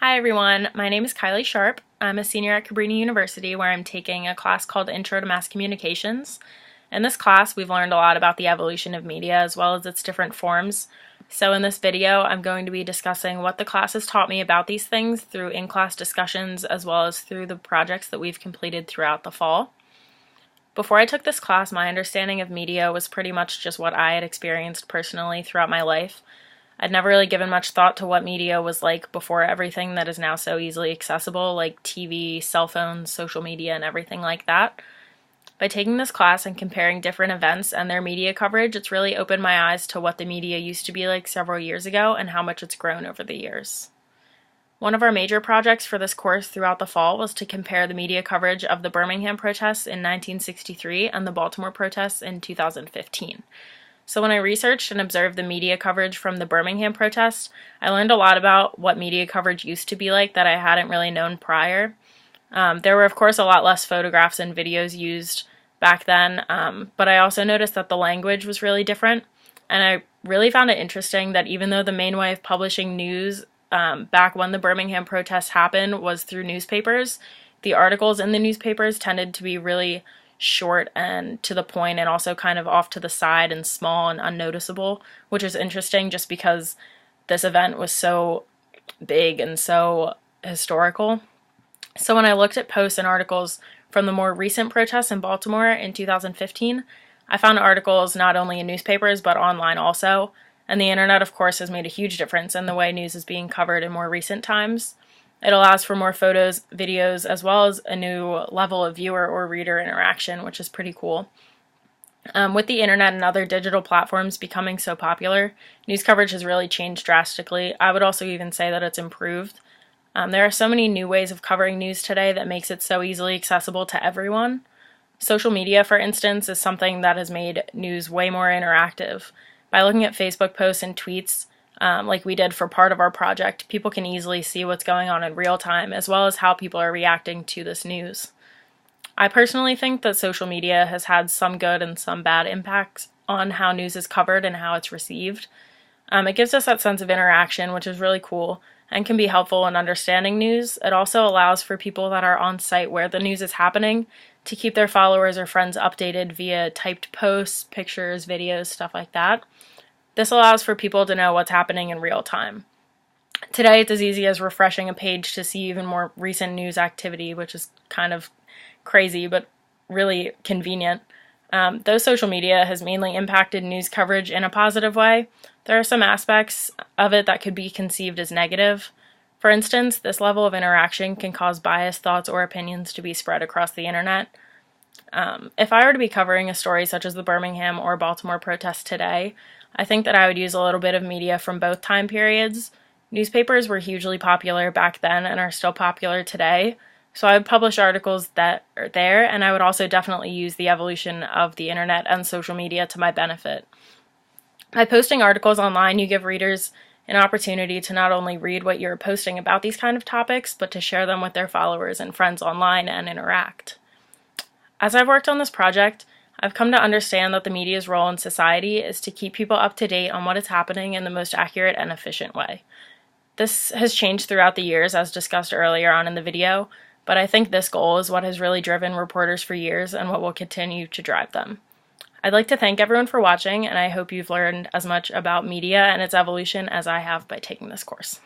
Hi everyone, my name is Kylie Sharp. I'm a senior at Cabrini University where I'm taking a class called Intro to Mass Communications. In this class, we've learned a lot about the evolution of media as well as its different forms. So in this video, I'm going to be discussing what the class has taught me about these things through in-class discussions as well as through the projects that we've completed throughout the fall. Before I took this class, my understanding of media was pretty much just what I had experienced personally throughout my life. I'd never really given much thought to what media was like before everything that is now so easily accessible, like TV, cell phones, social media, and everything like that. By taking this class and comparing different events and their media coverage, it's really opened my eyes to what the media used to be like several years ago and how much it's grown over the years. One of our major projects for this course throughout the fall was to compare the media coverage of the Birmingham protests in 1963 and the Baltimore protests in 2015. So when I researched and observed the media coverage from the Birmingham protests, I learned a lot about what media coverage used to be like that I hadn't really known prior. There were, of course, a lot less photographs and videos used back then, but I also noticed that the language was really different, and I really found it interesting that even though the main way of publishing news back when the Birmingham protests happened was through newspapers, the articles in the newspapers tended to be really short and to the point and also kind of off to the side and small and unnoticeable, which is interesting just because this event was so big and so historical. So when I looked at posts and articles from the more recent protests in Baltimore in 2015, I found articles not only in newspapers but online also, and the internet of course has made a huge difference in the way news is being covered in more recent times. It allows for more photos, videos, as well as a new level of viewer or reader interaction, which is pretty cool. With the internet and other digital platforms becoming so popular, news coverage has really changed drastically. I would also even say that it's improved. There are so many new ways of covering news today that makes it so easily accessible to everyone. Social media, for instance, is something that has made news way more interactive. By looking at Facebook posts and tweets, like we did for part of our project, people can easily see what's going on in real time, as well as how people are reacting to this news. I personally think that social media has had some good and some bad impacts on how news is covered and how it's received. It gives us that sense of interaction, which is really cool and can be helpful in understanding news. It also allows for people that are on site where the news is happening to keep their followers or friends updated via typed posts, pictures, videos, stuff like that. This allows for people to know what's happening in real time. Today, it's as easy as refreshing a page to see even more recent news activity, which is kind of crazy, but really convenient. Though social media has mainly impacted news coverage in a positive way, there are some aspects of it that could be conceived as negative. For instance, this level of interaction can cause biased thoughts or opinions to be spread across the internet. If I were to be covering a story such as the Birmingham or Baltimore protests today, I think that I would use a little bit of media from both time periods. Newspapers were hugely popular back then and are still popular today, so I would publish articles that are there, and I would also definitely use the evolution of the internet and social media to my benefit. By posting articles online, you give readers an opportunity to not only read what you're posting about these kind of topics, but to share them with their followers and friends online and interact. As I've worked on this project, I've come to understand that the media's role in society is to keep people up to date on what is happening in the most accurate and efficient way. This has changed throughout the years, as discussed earlier on in the video, but I think this goal is what has really driven reporters for years and what will continue to drive them. I'd like to thank everyone for watching, and I hope you've learned as much about media and its evolution as I have by taking this course.